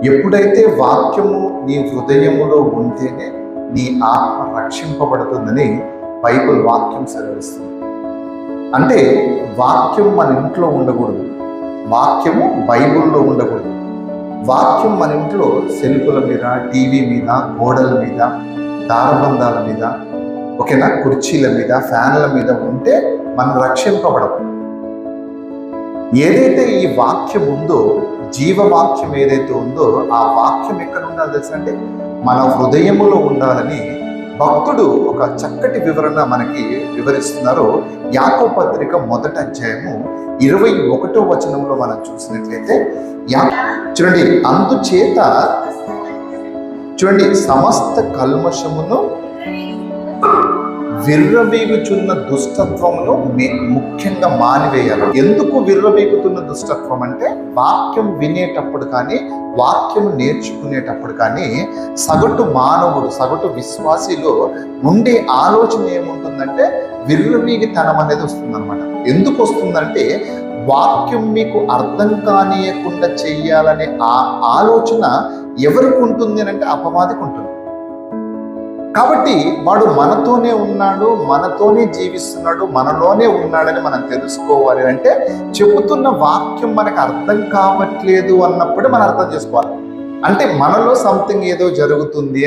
ఎప్పుడైతే వాక్యము నీ హృదయములో ఉంటేనే నీ ఆత్మ రక్షింపబడుతుందని బైబిల్ వాక్యం సెలవిస్తుంది. అంటే వాక్యం మన ఇంట్లో ఉండకూడదు, వాక్యము బైబిల్లో ఉండకూడదు. వాక్యం మన ఇంట్లో సెల్ఫుల మీద, టీవీ మీద, గోడల మీద, దారబంధాల మీద, ఓకేనా, కుర్చీల మీద, ఫ్యాన్ల మీద ఉంటే మనం రక్షింపబడము. ఏదైతే ఈ వాక్యం ఉందో, జీవవాక్యం ఏదైతే ఉందో, ఆ వాక్యం ఎక్కడ ఉండాలి తెలుసా అంటే మన హృదయములో ఉండాలని భక్తుడు ఒక చక్కటి వివరణ మనకి వివరిస్తున్నారు. యాకోబు పత్రిక 1వ అధ్యాయము 21వ వచనంలో మనం చూసినట్లయితే చూడండి, అందుచేత చూడండి, సమస్త కల్మషమును విర్రవీగుచున్న దుష్టత్వమును ముఖ్యంగా మానివేయాలి. ఎందుకు విర్రవీగుతున్న దుష్టత్వం అంటే వాక్యం వినేటప్పుడు కానీ, వాక్యం నేర్చుకునేటప్పుడు కానీ సగటు మానవుడు, సగటు విశ్వాసిలో ఉండే ఆలోచన ఏముంటుందంటే విర్రవీగితనం అనేది వస్తుందన్నమాట. ఎందుకు వస్తుందంటే వాక్యం మీకు అర్థం కానియకుండా చెయ్యాలనే ఆ ఆలోచన ఎవరికి ఉంటుంది అంటే అపవాదికి ఉంటుంది. కాబట్టి వాడు మనతోనే ఉన్నాడు, మనతోనే జీవిస్తున్నాడు, మనలోనే ఉన్నాడని మనం తెలుసుకోవాలి అంటే చెబుతున్న వాక్యం మనకు అర్థం కావట్లేదు అన్నప్పుడే మనం అర్థం చేసుకోవాలి. అంటే మనలో సంథింగ్ ఏదో జరుగుతుంది అని